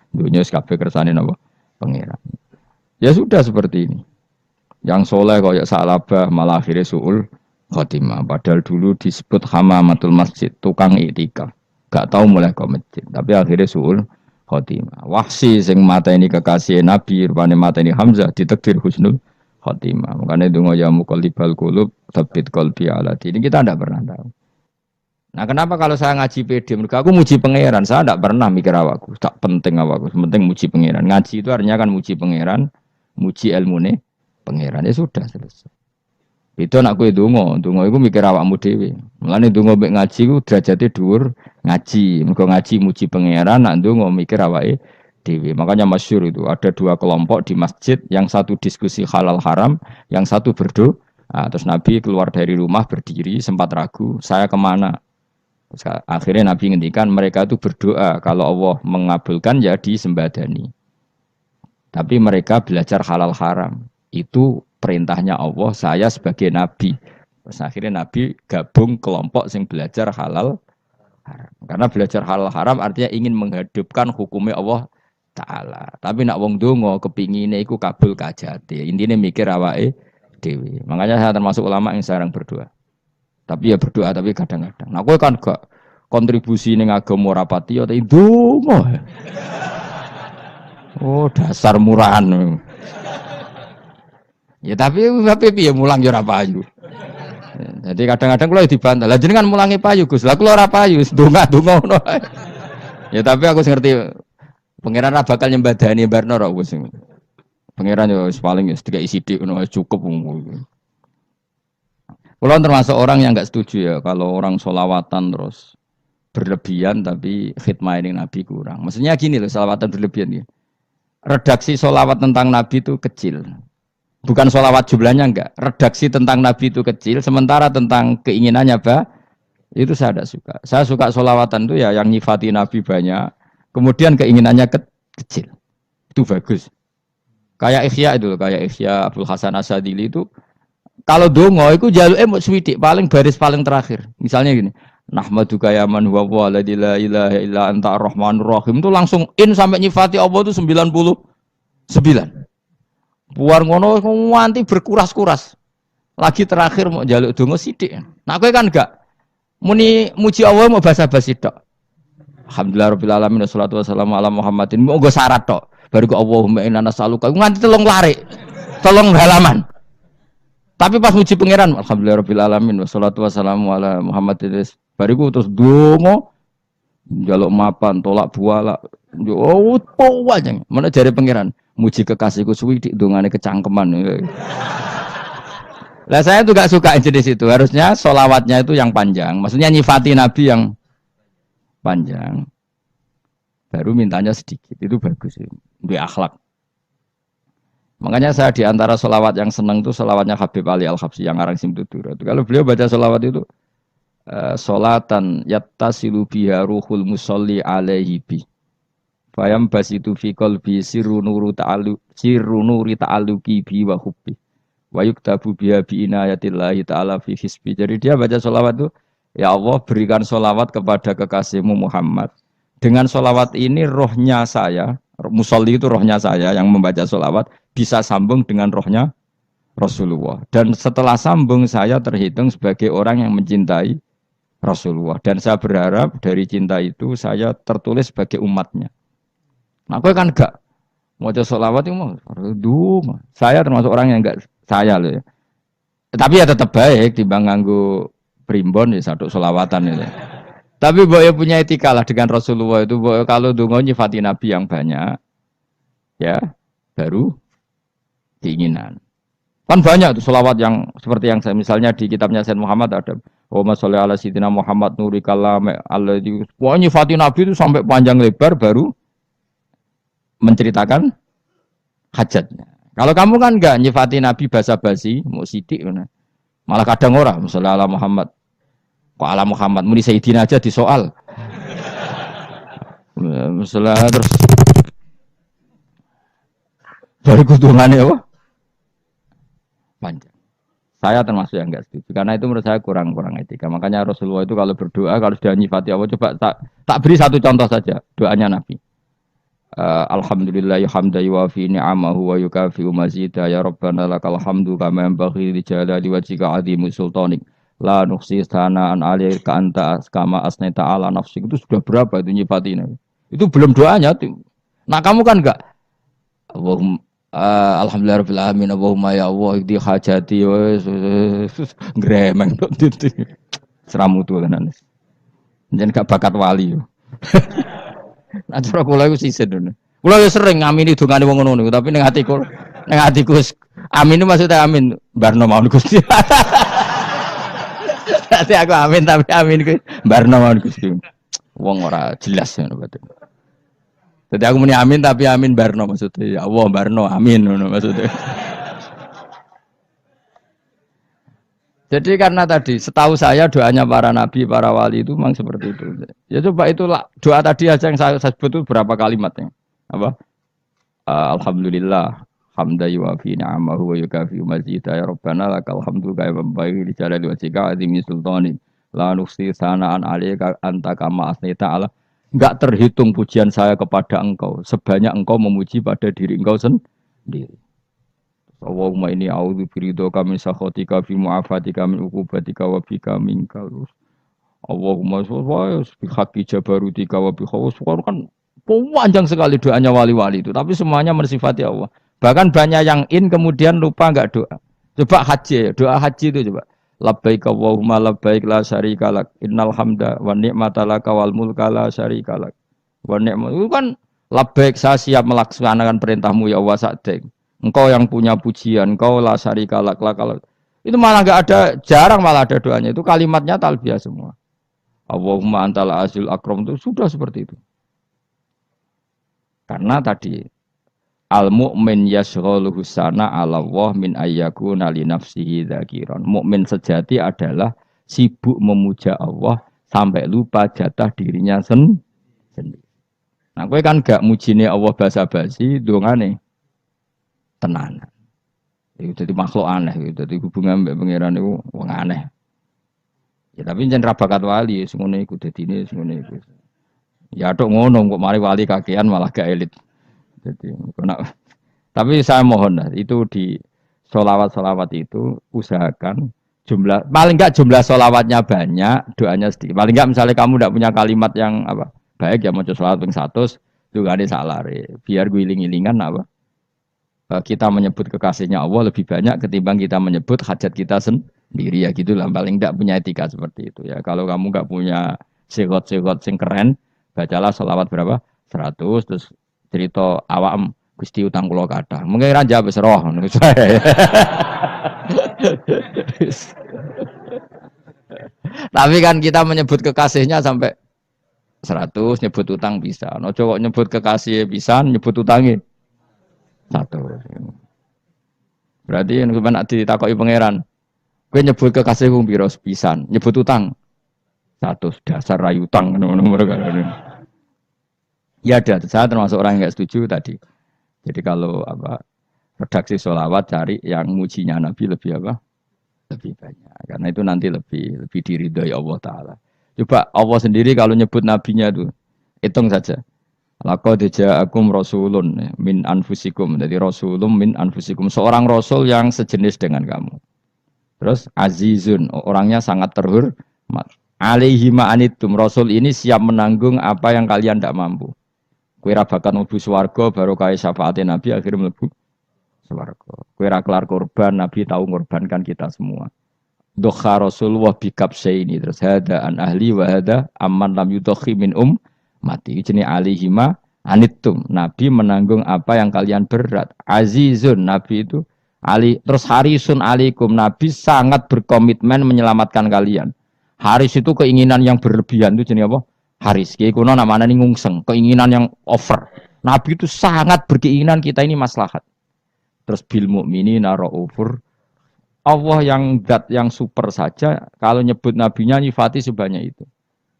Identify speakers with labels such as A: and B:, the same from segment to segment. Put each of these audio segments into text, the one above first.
A: Dunia kabeh kersane napa? Pangeran. Ya sudah seperti ini. Yang soleh kayak Sa'labah malah akhirnya suul khotimah. Padahal dulu disebut hamamatul masjid, tukang iktikaf. Gak tahu mulai ke masjid, tapi akhirnya suul khotimah. Wahsi sing mata ini kekasih Nabi, rupanya mata ini Hamzah ditakdir husnul khotimah. Makanya dungo ya muqallibal qulub tsabbit qalbi ala dini. Kita tidak pernah tahu. Nah, kenapa kalau saya ngaji PD? Mereka aku muji pangeran, saya tidak pernah mikir awakku, tak penting awakku, penting muji pangeran. Ngaji itu artinya kan muji pangeran, muji ilmune pangeran, ya sudah selesai. Itu anak kue dongo itu mikir awakmu dewi. Mulane dongo mek ngaji ku derajate dhuwur ngaji, mergo ngaji muji pangeran, nak dongo mikir awake dewi. Makanya masyhur itu ada dua kelompok di masjid, yang satu diskusi halal haram, yang satu berdoa. Nah, terus Nabi keluar dari rumah berdiri, sempat ragu, saya kemana? Akhirnya Nabi ngendikan mereka itu berdoa kalau Allah mengabulkan ya disembadani. Tapi mereka belajar halal haram. Itu perintahnya Allah, saya sebagai Nabi. Terus akhirnya Nabi gabung kelompok yang belajar halal haram. Karena belajar halal haram artinya ingin menghidupkan hukumnya Allah Ta'ala. Tapi nak wong dongo kepinginnya iku kabul kajati. Intinya mikir awake dewi. Makanya saya termasuk ulama yang jarang berdoa. Tapi ya berdoa, tapi kadang-kadang. Nah, gue kan gak kontribusi ning agama rapati ya itu. Oh, dasar murahan. Ya tapi piye mulang ya ora payu. Jadi kadang-kadang kula dibantah. Lah jenengan mulangi payu, Gus. Lah kula ora payu, donga-donga ngono. Ya tapi aku ngerti pangeran ra bakal nyembadani barno ra Gus. Pangeran yo paling sedikit sithik ngono cukup. Kalau termasuk orang yang nggak setuju ya kalau orang solawatan terus berlebihan tapi khidmah ini Nabi kurang. Maksudnya gini loh, solawatan berlebihan ya. Redaksi solawat tentang Nabi itu kecil. Bukan solawat jumlahnya enggak. Redaksi tentang Nabi itu kecil. Sementara tentang keinginannya itu saya tidak suka. Saya suka solawatan itu ya yang nyifati Nabi banyak. Kemudian keinginannya kecil. Itu bagus. Kayak Ihya itu, kayak Ihya Abdul Hasan Asadili itu. Kalau dongo itu jaluke mau swidik paling baris paling terakhir. Misalnya gini, nahmaduka ya man huwa la ilaha illa anta arrahmanur rahim itu langsung in sampai nyifati Allah itu 99. Buar ngono nganti berkuras-kuras. Lagi terakhir mau jaluk dongo sithik. Nah kowe kan enggak muni muji Allah mau basa-basi tok. Alhamdulillahirabbil alamin wassalatu wassalamu ala Muhammadin. Mau nggo syarat tok. Baru ke Allahumma inna nas'aluka nganti telung lari. Telung halaman. Tapi pas muji pangeran, alhamdulillahirabbil alamin wassalatu wassalamu ala Muhammadin. Bariku terus dongo njaluk mapan, tolak buala. Oh, aja. Mana jare pangeran, muji kekasihku suwi dik dongane kecangkeman. Lah saya tuh gak suka jenis itu. Harusnya solawatnya itu yang panjang. Maksudnya nyifati Nabi yang panjang. Baru mintanya sedikit. Itu bagus sih. Itu akhlak. Makanya saya di antara solawat yang senang itu solawatnya Habib Ali Al-Habsyi yang ngarang Simtudur. Kalau beliau baca solawat itu solatan yattasilu biha ruhul musolli alaihi bi fayam basitu fi qalbi sirru nuri ta'aluki bi wa hubbi wa yuktabu biha bi inayatillahi ta'ala fi hisbi. Jadi dia baca solawat itu, ya Allah berikan solawat kepada kekasihmu Muhammad. Dengan solawat ini rohnya saya, musolli itu rohnya saya yang membaca solawat, bisa sambung dengan rohnya Rasulullah. Dan setelah sambung saya terhitung sebagai orang yang mencintai Rasulullah. Dan saya berharap dari cinta itu saya tertulis sebagai umatnya. Nah, aku kan enggak mau solawat itu mau. Saya termasuk orang yang enggak saya loh ya. Tapi ya tetap baik dibanding nganggo primbon ya satu solawatan itu. Tapi boleh punya etika lah dengan Rasulullah itu. Kalau dongo nyifati Nabi yang banyak, ya baru keinginan. Kan banyak tuh selawat yang seperti yang saya misalnya di kitabnya Sayyid Muhammad ada Allahumma sholli ala sayyidina Muhammad nuri kalam alladzi. Wah nyifati Nabi itu sampai panjang lebar baru menceritakan hajatnya. Kalau kamu kan enggak nyifati Nabi basa-basi, mau sidik malah kadang orang misalnya ala Muhammad. Kok ala Muhammad muni sayyidina aja disoal. Misalnya terus dari kudungannya apa? Panjang. Saya termasuk yang enggak setuju karena itu menurut saya kurang etika. Makanya Rasulullah itu kalau berdoa kalau sudah nyifati Allah coba tak beri satu contoh saja doanya Nabi. Alhamdulillah hamda yuwafi ni'amahu wa yukafi'u mazida ya rabbana lakal hamdu kama yanbaghi li jalali wajhika azimi sultanik la nuhsi sana'an 'alaika anta kama asnaita ala nafsik. Itu sudah berapa itu nyifatinya, itu belum doanya tuh. Nah kamu kan enggak Allahumma alhamdulillah rabbil alamin Allahumma ya Allah di hajati gremeng itu seramu tuh kan jangan gak bakat wali. Nah, cara kula iku sisih dene. Kula ya sering ngamini dongane wong ngono niku, tapi ning atiku amin maksudnya amin barno mawon Gusti. Dadi aku amin tapi amin ku barno mawon Gusti. Wong ora jelas ngono berarti. Dadi aku muni amin tapi amin barno maksudnya ya Allah barno amin ngono maksudnya. Jadi karena tadi setahu saya doanya para nabi, para wali itu memang seperti itu. Ya coba itulah doa tadi aja yang saya sebut itu berapa kalimatnya. Apa? Alhamdulillah hamda yuwafi ni'amahu wa yukafi'u mazida ya rabbana lakal hamdu kama yanbaghi li jalali wajhika azimi sultani la nuhsi sana'an 'alaika anta kama asnaita ala. Enggak terhitung pujian saya kepada engkau sebanyak engkau memuji pada diri engkau sendiri. Allahumma inni a'udzu biridhoka min sakhatika fi mu'afatika min uqubatika wa bika minkal. Allahumma sholli bi haqqi jabarutika wa bi khawsukan kan panjang sekali doanya wali-wali itu, tapi semuanya mensifati Allah. Bahkan banyak yang kemudian lupa enggak doa. Coba haji, doa haji itu coba. Labbaik Allahumma labbaik la syarika lak innal hamda wa ni'mata laka wal mulka la syarika lak. Wa ni'mat itu kan labbaik saya siap melaksanakan perintahmu ya Allah sa'dek. Engkau yang punya pujian, engkau la syarika lak. Itu malah enggak ada, jarang malah ada doanya. Itu kalimatnya talbiyah semua. Allahumma antal azil akram itu sudah seperti itu. Karena tadi al mu'min yashghaluhu sana 'ala Allah min ayyakuna li nafsihi dzakiran. Mukmin sejati adalah sibuk memuja Allah sampai lupa jatah dirinya sendiri. Nah, kowe kan gak mujine Allah basa-basi, dongane tenanan. Itu jadi makhluk aneh, itu jadi hubungan mbek pangeran itu wong aneh. Ya tapi jangan rabakat wali, semuanya ikut dadine semuanya ikut. Ya tok ngono kok mari wali kakean malah gak elit. Jadi tapi saya mohon itu di sholawat itu usahakan jumlah paling enggak jumlah sholawatnya banyak, doanya sedikit. Paling enggak misalnya kamu tidak punya kalimat yang apa baik ya mau sholawat ping 100 juga ada salah biar guling-gilingan apa kita menyebut kekasihnya Allah lebih banyak ketimbang kita menyebut hajat kita sendiri ya gitulah, paling enggak punya etika seperti itu ya. Kalau kamu enggak punya segot-segot sing keren, bacalah sholawat berapa 100 terus cerita awam Gusti utang kula kathah. Mengke ra jawab wis roh ngono saya. Tapi kan kita menyebut kekasihnya sampai 100, nyebut utang bisa. No cowok nyebut kekasih bisa, nyebut utangnya 100. Berarti yang sampeyan ditakoki pangeran, kowe nyebut kekasihku piro pisan, nyebut utang 100, dasar rayu utang ngono mereka. Ya ada, saya termasuk orang yang nggak setuju tadi. Jadi kalau apa redaksi sholawat cari yang mujinya Nabi lebih apa? Lebih banyak. Karena itu nanti lebih diridhoi Allah Taala. Coba Allah sendiri kalau nyebut nabinya itu hitung saja. Laqad ja'akum rasulun min anfusikum. Jadi rasulun min anfusikum, seorang rasul yang sejenis dengan kamu. Terus azizun, orangnya sangat terhormat. Alaihi ma'anitum, rasul ini siap menanggung apa yang kalian tidak mampu. Kowe ra bakal mlebu swarga baru kaya syafaate Nabi akhirnya mlebu swarga. Kowe ra kelar korban, Nabi tahu ngorbankan kita semua. Dokha Rasulullah bikabsaini terus hada an ahli wa hada amman lam yudokhi min mati. Jenenge alihima anittum. Nabi menanggung apa yang kalian berat. Azizun, Nabi itu ali terus harisun alaikum. Nabi sangat berkomitmen menyelamatkan kalian. Haris itu keinginan yang berlebihan itu jenenge apa? Haris, kiai kuno namanya ini ngungseng, keinginan yang over. Nabi itu sangat berkeinginan kita ini maslahat. Terus bil mukminina raufur. Allah yang zat yang super saja, kalau nyebut nabinya nyifati sebanyak itu.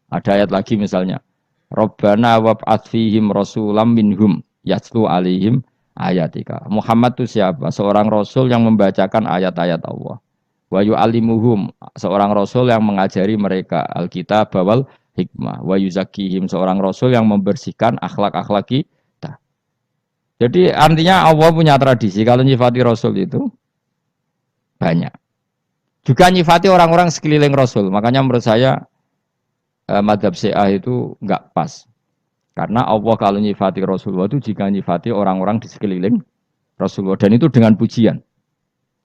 A: Ada ayat lagi misalnya, Rabbana wab'ats fihim rasulam minhum yatlu alaihim ayatika. Muhammad itu siapa? Seorang rasul yang membacakan ayat-ayat Allah. Wa yu'allimuhum, seorang rasul yang mengajari mereka Alkitab bawal hikmah. Wa yuzakihim, seorang rasul yang membersihkan akhlak-akhlak kita. Jadi artinya Allah punya tradisi kalau nyifati Rasul itu banyak. Juga nyifati orang-orang sekeliling Rasul. Makanya menurut saya madzhab Syiah itu enggak pas. Karena Allah kalau nyifati Rasulullah itu jika nyifati orang-orang di sekeliling Rasulullah. Dan itu dengan pujian.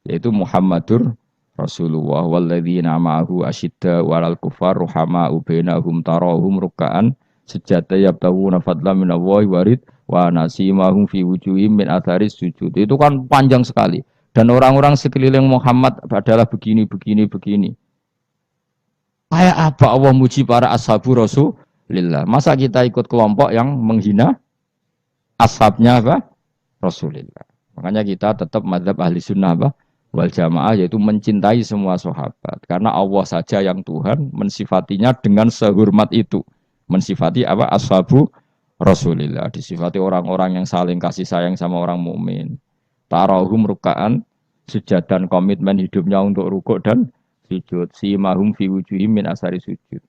A: Yaitu Muhammadur Rasulullah walladzina ma'ahu asyidda walal kufar ruhama'u bainahum tarahum ruk'an sujada yabtawuna fadla minallahi warid wa nasimahum fi wujuhim min atharis sujud. Itu kan panjang sekali. Dan orang-orang sekeliling Muhammad adalah begini. Kayak apa Allah muji para ashabu Rasulillah? Masa kita ikut kelompok yang menghina ashabnya apa? Rasulillah. Makanya kita tetap madzhab ahli sunnah apa? Wal jamaah, yaitu mencintai semua sahabat. Karena Allah saja yang Tuhan mensifatinya dengan sehormat itu. Mensifati apa? Ashabu Rasulillah. Disifati orang-orang yang saling kasih sayang sama orang mukmin. Tarahum ruka'an, sujud dan komitmen hidupnya untuk rukuk dan sujud. Simahum fi wujuhim min asari sujud.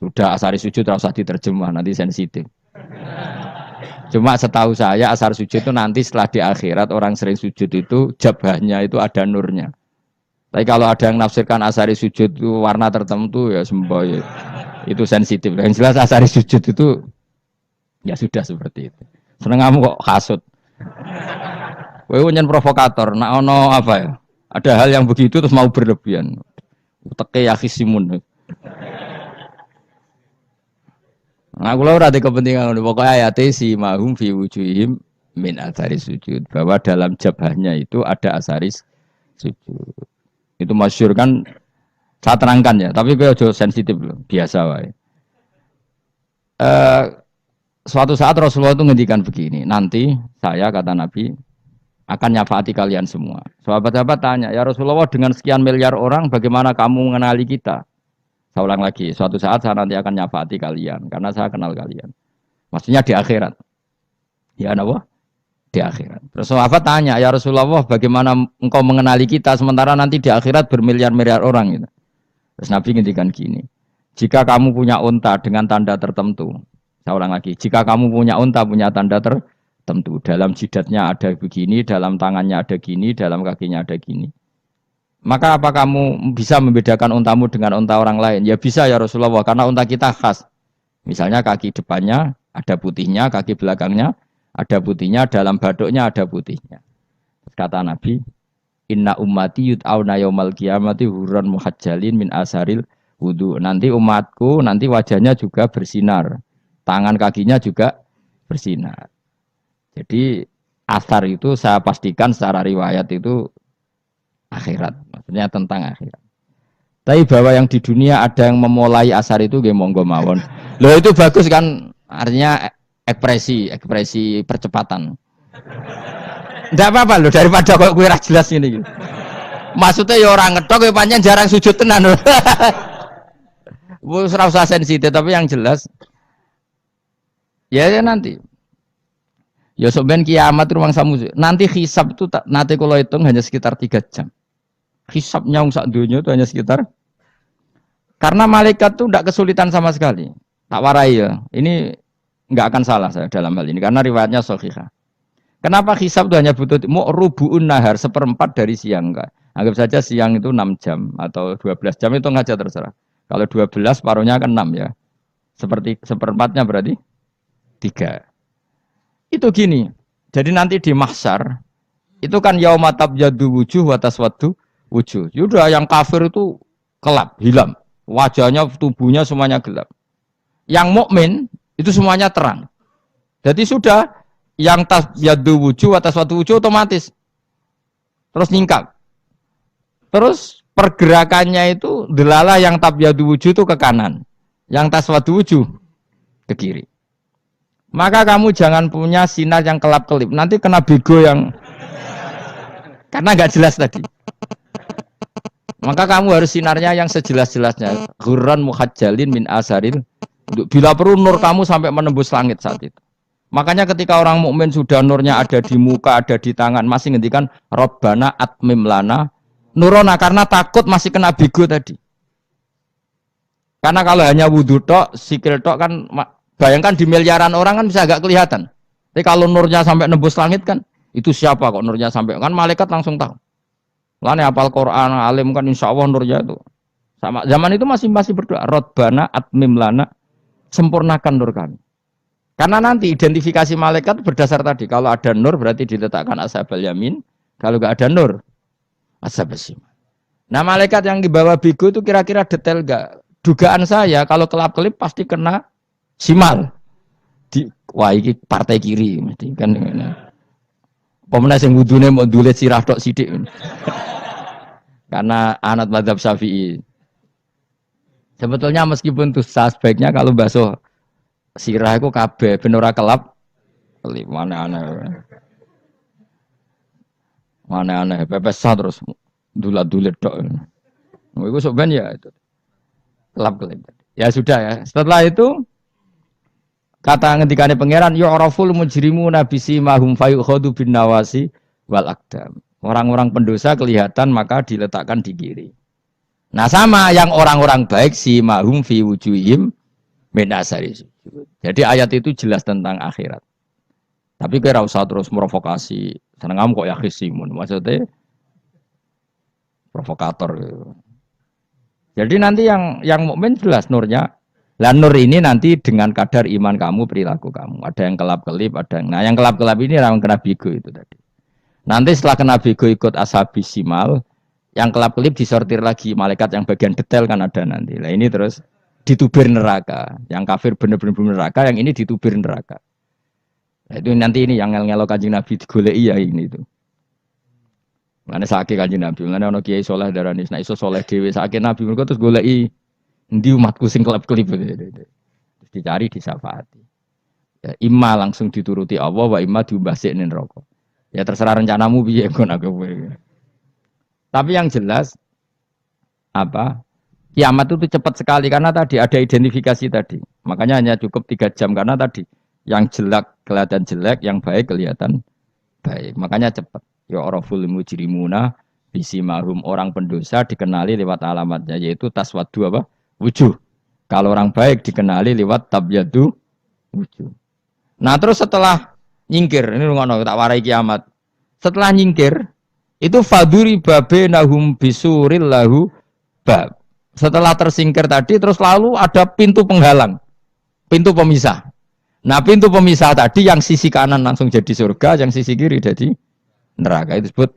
A: Sudah asari sujud tidak usah diterjemah, nanti sensitif. Cuma setahu saya asar sujud itu nanti setelah di akhirat orang sering sujud itu jabahnya itu ada nurnya. Tapi kalau ada yang nafsirkan asari sujud itu warna tertentu ya semboy. Itu sensitif. Yang jelas asari sujud itu ya sudah seperti itu. Seneng kamu kok hasut. Kowe nyen provokator, nak ono apa ya? Ada hal yang begitu terus mau berlebihan. Uteke ya khisimun. Nah, kula ora ada kepentingan pokoknya ayat si mahum fi wujuhim min asaris sujud, bahwa dalam jabahnya itu ada asaris sujud. Itu masyhur kan, saya terangkan ya, tapi kowe aja sensitif loh, biasa wae. Suatu saat Rasulullah itu ngendikan begini, nanti saya kata Nabi akan nyafaati kalian semua. Sahabat-sahabat tanya, ya Rasulullah dengan sekian miliar orang bagaimana kamu mengenali kita? Saya ulang lagi, suatu saat saya nanti akan nyafaati kalian karena saya kenal kalian. Maksudnya di akhirat. Ya apa? Di akhirat. Terus sahabat tanya, ya Rasulullah bagaimana engkau mengenali kita sementara nanti di akhirat bermiliar-miliar orang gitu. Terus Nabi ngendikan gini, jika kamu punya unta dengan tanda tertentu, saya ulang lagi, jika kamu punya unta punya tanda tertentu, dalam jidatnya ada begini, dalam tangannya ada gini, dalam kakinya ada gini. Maka apa kamu bisa membedakan untamu dengan unta orang lain? Ya bisa ya Rasulullah, karena unta kita khas. Misalnya kaki depannya ada putihnya, kaki belakangnya ada putihnya, dalam baduknya ada putihnya. Kata Nabi, inna ummati yud'auna yaumal qiyamati hurran muhajjalin min asaril wudu. Nanti umatku, nanti wajahnya juga bersinar. Tangan kakinya juga bersinar. Jadi asar itu saya pastikan secara riwayat itu akhirat, maksudnya tentang akhirat. Tapi bahwa yang di dunia ada yang memulai asar itu nggih monggo mawon. Loh itu bagus kan, artinya ekspresi percepatan. Ndak apa-apa loh, daripada kok kowe ora jelas ngene iki. Maksudnya ya orang ngetok ya pancen jarang sujud tenan. Wis ora usah sensitif, tapi yang jelas ya nanti. Ya sebenarnya kiamat ruang samu. Nanti hisab itu nanti kalau hitung hanya sekitar 3 jam. Hisabnya sak dunia itu hanya sekitar. Karena malaikat itu tidak kesulitan sama sekali. Tak warai ya. Ini nggak akan salah saya dalam hal ini karena riwayatnya sahihah. Kenapa hisab itu hanya butuh rubu'un nahar, 1/4 dari siang enggak. Anggap saja siang itu 6 jam atau 12 jam itu aja terserah. Kalau 12 paruhnya kan 6 ya. Seperti 1/4-nya berarti 3. Itu gini, jadi nanti di mahsyar, itu kan yauma tabyaddu wujuh wa taswaddu wujuh. Yaudah yang kafir itu kelap, hilang. Wajahnya, tubuhnya semuanya gelap. Yang mukmin itu semuanya terang. Jadi sudah, yang tabyaddu wujuh wa taswaddu wujuh otomatis. Terus nyingkap. Terus pergerakannya itu, delalah yang tabyaddu wujuh itu ke kanan. Yang taswaddu wujuh ke kiri. Maka kamu jangan punya sinar yang kelap-kelip. Nanti kena bego yang karena nggak jelas tadi. Maka kamu harus sinarnya yang sejelas-jelasnya. Ghurran muhajjalin min asaril. Bila perlu nur kamu sampai menembus langit saat itu. Makanya ketika orang mukmin sudah nurnya ada di muka, ada di tangan, masih ngendikan Rabbana atmim lana nurona karena takut masih kena bego tadi. Karena kalau hanya wudu tok, sikil tok kan bayangkan di miliaran orang kan bisa agak kelihatan. Tapi kalau nurnya sampai nembus langit kan, itu siapa kok nurnya sampai? Kan malaikat langsung tahu. Lane hafal Quran, alim kan insya Allah nurnya itu. Sama zaman itu masih berdoa, Rabbana atmim lana, sempurnakan nur kami. Karena nanti identifikasi malaikat berdasar tadi. Kalau ada nur berarti diletakkan ashabal yamin. Kalau nggak ada nur, ashabal shimal. Nah malaikat yang di bawah bigo itu kira-kira detail nggak? Dugaan saya kalau kelap-kelip pasti kena simal. Wah ini partai kiri mesti kan. Pemenang yang wudhunya mau dulet sirah tok sidik. Karena anak mazhab Syafi'i. Sebetulnya meskipun tuh sebaiknya kalau basuh sirah itu kabeh benora kelap kelip mana aneh pepesah terus dulat-dulit tok. Itu sebenarnya ya itu kelap kelip. Ya sudah ya. Setelah itu kata ngendikane pangeran yu'raful mujrimuna bisimahum fayukhadu bin nawasi wal aqdam. Orang-orang pendosa kelihatan maka diletakkan di kiri. Nah sama yang orang-orang baik simahum fi wujuhim min asari sujud. Jadi ayat itu jelas tentang akhirat. Tapi kira usah terus provokasi. Seneng kamu kok ya khisimun. Maksudnya provokator. Jadi nanti yang mukmin jelas nurnya. Lah nur ini nanti dengan kadar iman kamu, perilaku kamu. Ada yang kelap-kelip, ada yang... Nah yang kelap-kelip ini orang kena bigo itu tadi. Nanti setelah kena bigo ikut ashabis simal, yang kelap-kelip disortir lagi. Malaikat yang bagian detail kan ada nanti. Nah ini terus ditubir neraka. Yang kafir benar-benar neraka, yang ini ditubir neraka. Nah, itu nanti ini yang ngel-ngelok Kanjeng Nabi digoleki ya ini itu. Mana sakit Kanjeng Nabi, mana ono kiai soleh darani, nah iso soleh dhewe sakit Nabi mergo terus goleki endi umatku sing kelep-kelip terus dicari disafaati. Ya imma langsung dituruti Allah wa imma diumbasikne neraka. Ya terserah rencanamu piye kon aku. Tapi yang jelas apa? Kiamat itu cepat sekali karena tadi ada identifikasi tadi. Makanya hanya cukup 3 jam karena tadi yang jelek kelihatan jelek, yang baik kelihatan baik. Makanya cepat. Ya araful mujrimuna bisimahum, orang pendosa dikenali lewat alamatnya yaitu taswaddu apa? Wujuh. Kalau orang baik dikenali lewat tabyadu wujuh. Nah, terus setelah nyingkir, ini ngono tak warai kiamat. Setelah nyingkir itu faduri babenahum bisuril lahu bab. Setelah tersingkir tadi terus lalu ada pintu penghalang. Pintu pemisah. Nah, pintu pemisah tadi yang sisi kanan langsung jadi surga, yang sisi kiri jadi neraka. Itu disebut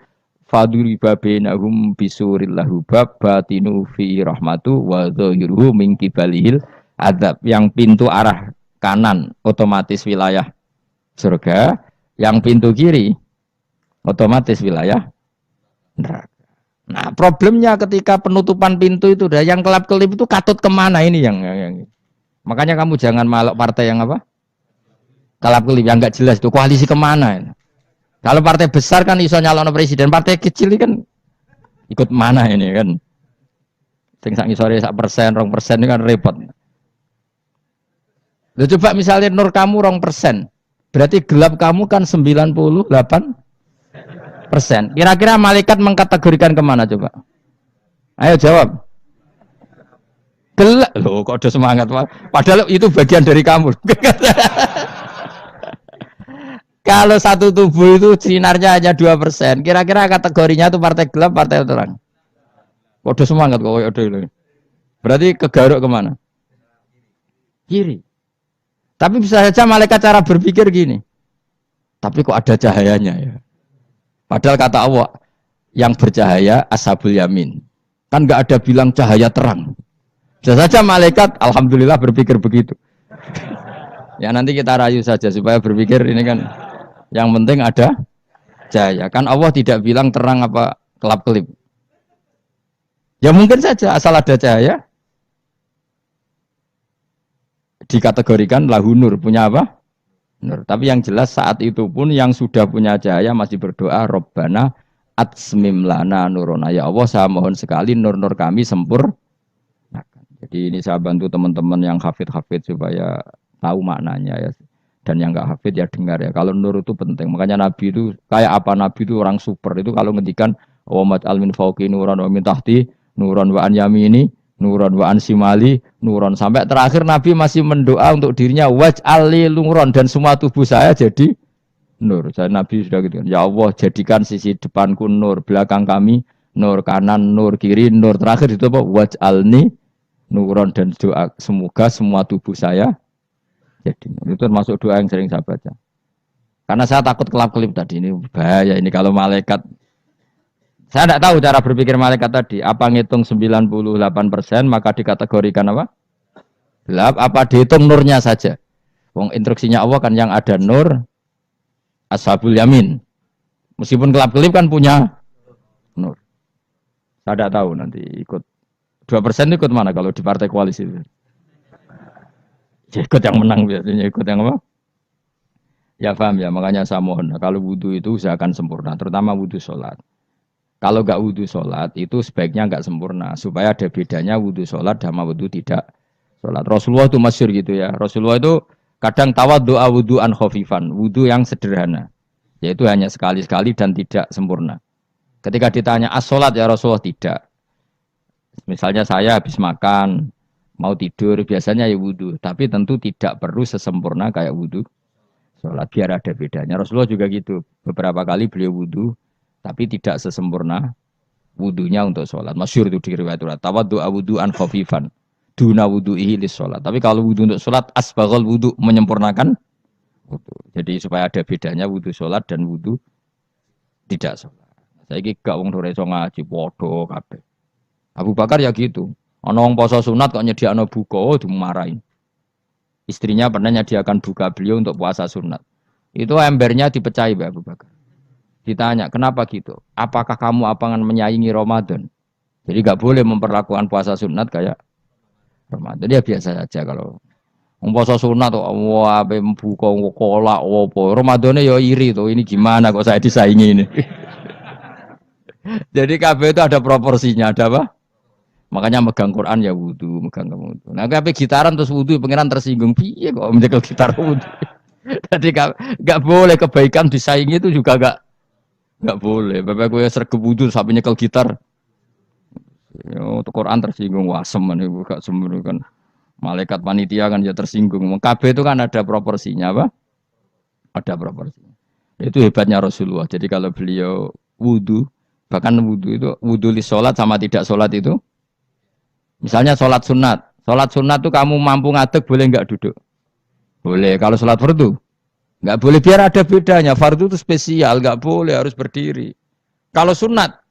A: faduri babenahum bisuril lahu bab batinu fi rahmatu wa dhahiruhu min qibalihil adzab. Yang pintu arah kanan otomatis wilayah surga, yang pintu kiri otomatis wilayah neraka. Nah, problemnya ketika penutupan pintu itu dah yang kelap-kelip itu katut kemana ini yang makanya kamu jangan malok partai yang apa? Kelap-kelip yang enggak jelas itu koalisi kemana? Kalau partai besar kan iso nyalon presiden, partai kecil ini kan ikut mana ini kan? Sing sak ngisore 1%, 2% ini kan repot. Loh, coba misalnya nur kamu 2%, berarti gelap kamu kan 98%. Kira-kira malaikat mengkategorikan kemana coba? Ayo jawab. Gelap. Loh kok ada semangat. Padahal itu bagian dari kamu. Kalau satu tubuh itu sinarnya hanya 2%, kira-kira kategorinya itu partai gelap, partai terang. Kode semangat kok itu. Berarti kegaruk kemana? Kiri. Tapi bisa saja malaikat cara berpikir gini. Tapi kok ada cahayanya ya? Padahal kata Allah, yang bercahaya ashabul yamin. Kan nggak ada bilang cahaya terang. Bisa saja malaikat, alhamdulillah berpikir begitu. Ya nanti kita rayu saja supaya berpikir ini kan. Yang penting ada cahaya. Kan Allah tidak bilang terang apa kelap-kelip. Ya mungkin saja asal ada cahaya. Dikategorikan lahu nur. Punya apa? Nur. Tapi yang jelas saat itu pun yang sudah punya cahaya masih berdoa. Rabbana atsmim lana nurona. Ya Allah saya mohon sekali nur-nur kami sempurna. Jadi ini saya bantu teman-teman yang hafid-hafid supaya tahu maknanya ya. Dan yang enggak hafid ya dengar ya. Kalau nur itu penting. Makanya Nabi itu kayak apa? Nabi itu orang super. Itu kalau ngendikan wa maj'al min fawqi nuran wa min tahti nuran wa an yamini nuran wa an simali nuran. Sampai terakhir Nabi masih mendoa untuk dirinya waj'al li nuran dan semua tubuh saya jadi nur. Saya Nabi sudah gitu kan. Ya Allah, jadikan sisi depanku nur, belakang kami nur, kanan nur, kiri nur. Terakhir itu apa? Waj'alni nuron, dan doa semoga semua tubuh saya jadi nur. Itu termasuk doa yang sering saya baca. Karena saya takut kelap-kelip tadi, ini bahaya ini kalau malaikat. Saya tidak tahu cara berpikir malaikat tadi. Apa ngitung 98% maka dikategorikan apa? Gelap. Apa dihitung nurnya saja? Wong instruksinya Allah kan yang ada nur ashabul yamin. Meskipun kelap-kelip kan punya nur. Saya tidak tahu nanti ikut 2% ikut mana kalau di partai koalisi. Ya, ikut yang menang biasanya, ikut yang apa? Ya paham ya, makanya saya mohon. Kalau wudhu itu usahakan sempurna, terutama wudhu sholat. Kalau nggak wudhu sholat itu sebaiknya nggak sempurna, supaya ada bedanya wudhu sholat sama wudhu tidak sholat. Rasulullah itu masyhur gitu ya. Rasulullah itu kadang tawaddu'a wudhu'an khafifan, wudhu yang sederhana, yaitu hanya sekali-sekali dan tidak sempurna. Ketika ditanya as-sholat ya Rasulullah, tidak. Misalnya saya habis makan, mau tidur, biasanya ya wudhu, tapi tentu tidak perlu sesempurna kayak wudhu sholat, biar ada bedanya. Rasulullah juga gitu, beberapa kali beliau wudhu, tapi tidak sesempurna wudunya untuk sholat. Masyhur itu di riwayat tawaddu'a wudhu'an khafifan duna wudhu'ihi lis sholat. Tapi kalau wudhu untuk sholat asbaghal wudhu, menyempurnakan wudhu. Jadi supaya ada bedanya wudhu sholat dan wudhu tidak sholat. Saya gak wong ora iso ngaji podo kabeh. Abu Bakar ya gitu. Ana wong poso sunat kok nyediakno buka, dimarahin. Istrinya pernah nyediakan buka beliau untuk puasa sunat. Itu embernya dipecahi Mbak Abu Bakar. Ditanya, kenapa gitu? Apakah kamu akan menyaingi Ramadan? Jadi nggak boleh memperlakukan puasa sunat kayak Ramadan. Dia biasa saja kalau puasa sunat tuh, wah, buka kolak, wopo. Ramadannya ya iri tuh. Ini gimana kok saya disaingi ini? Jadi KB itu ada proporsinya, ada apa? Makanya megang Quran ya wudhu, megang wudhu. Nah, KB gitaran terus wudhu, pengiran tersinggung. Piye kok menjaga gitar wudhu? Jadi nggak boleh kebaikan disaingi itu juga nggak boleh. Bapak gue sergap wudhu sampai nyekel gitar. Untuk Quran tersinggung, wasem nih, gak sembunyi kan. Malaikat panitia kan ya tersinggung. KB itu kan ada proporsinya, apa? Ada proporsinya. Itu hebatnya Rasulullah. Jadi kalau beliau wudhu, bahkan wudhu itu wudhu li sholat sama tidak sholat itu. Misalnya sholat sunat tuh kamu mampu ngadeg boleh nggak duduk? Boleh. Kalau sholat fardu nggak boleh, biar ada bedanya. Fardu itu spesial, nggak boleh, harus berdiri. Kalau sunat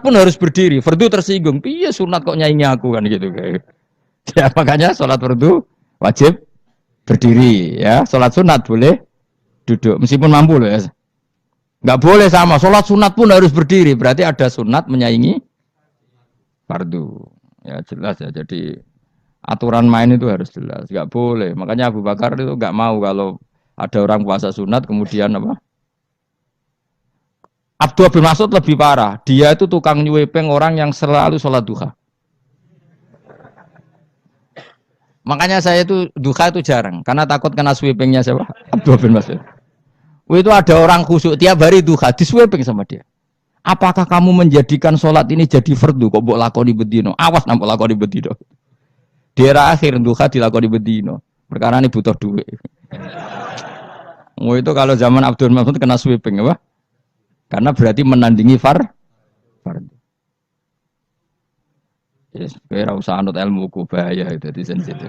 A: pun harus berdiri. Fardu tersinggung, iya sunat kok nyaingi aku kan gitu kayak. Ya makanya sholat fardu wajib berdiri ya. Sholat sunat boleh duduk meskipun mampu loh ya. Nggak boleh sama. Sholat sunat pun harus berdiri. Berarti ada sunat menyaingi fardu. Ya jelas ya. Jadi aturan main itu harus jelas. Nggak boleh. Makanya Abu Bakar itu nggak mau kalau ada orang puasa sunat kemudian apa? Abdullah bin Mas'ud lebih parah. Dia itu tukang nyuepeng orang yang selalu sholat duha. Makanya saya itu duha itu jarang. Karena takut kena sweepingnya siapa? Abdullah bin Mas'ud. Itu ada orang khusyuk tiap hari duha, disweeping sama dia. Apakah kamu menjadikan sholat ini jadi fardu? Kok mbok lakoni bedino? Awas nampak lakoni bedino. Di era akhir duha dilakoni bedino. Perkara ini butuh duit. Itu kalau zaman Abdul Mas'ud kena sweeping apa? Karena berarti menandingi fardu. Yes, kira usah anut ilmu ku bahaya itu di sensitif.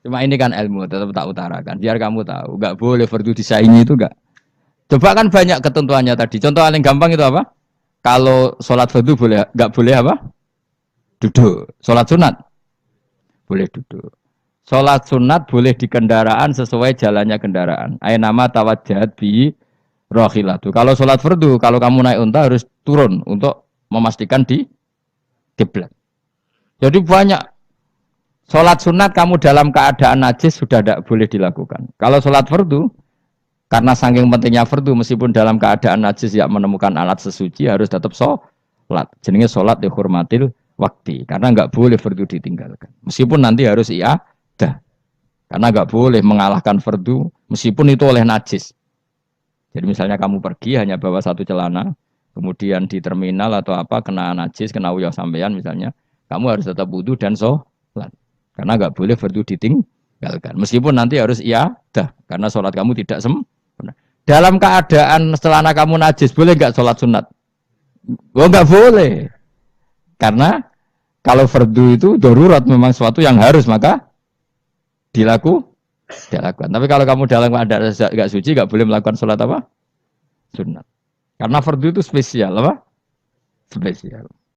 A: Cuma ini kan ilmu tetap tak utarakan. Biar kamu tahu, nggak boleh fardu disaingi itu nggak. Coba kan banyak ketentuannya tadi. Contoh paling gampang itu apa? Kalau sholat fardu boleh, nggak boleh apa? Duduk. Sholat sunat boleh duduk. Sholat sunat boleh di kendaraan sesuai jalannya kendaraan. Ainama tawajjahat bi rohilatu. Kalau sholat fardu, kalau kamu naik unta harus turun untuk memastikan di kiblat. Jadi banyak sholat sunat kamu dalam keadaan najis sudah tidak boleh dilakukan. Kalau sholat fardu, karena saking pentingnya fardu, meskipun dalam keadaan najis ya menemukan alat sesuci harus tetap sholat. Jenenge sholat dihormatil waktu. Karena nggak boleh fardu ditinggalkan. Meskipun nanti harus iadah. Karena nggak boleh mengalahkan fardu meskipun itu oleh najis. Jadi misalnya kamu pergi hanya bawa satu celana, kemudian di terminal atau apa kena najis, kena uyah sampean misalnya, kamu harus tetap wudu dan sholat. Karena nggak boleh fardu ditinggalkan. Meskipun nanti harus iadah, karena sholat kamu tidak sempurna. Dalam keadaan celana kamu najis, boleh nggak sholat sunat? Oh nggak boleh. Karena kalau fardu itu darurat memang sesuatu yang harus maka dilakukan. Tapi kalau kamu dalam keadaan nggak suci nggak boleh melakukan sholat apa? Sunat. Karena fardu itu spesial apa? Spesial.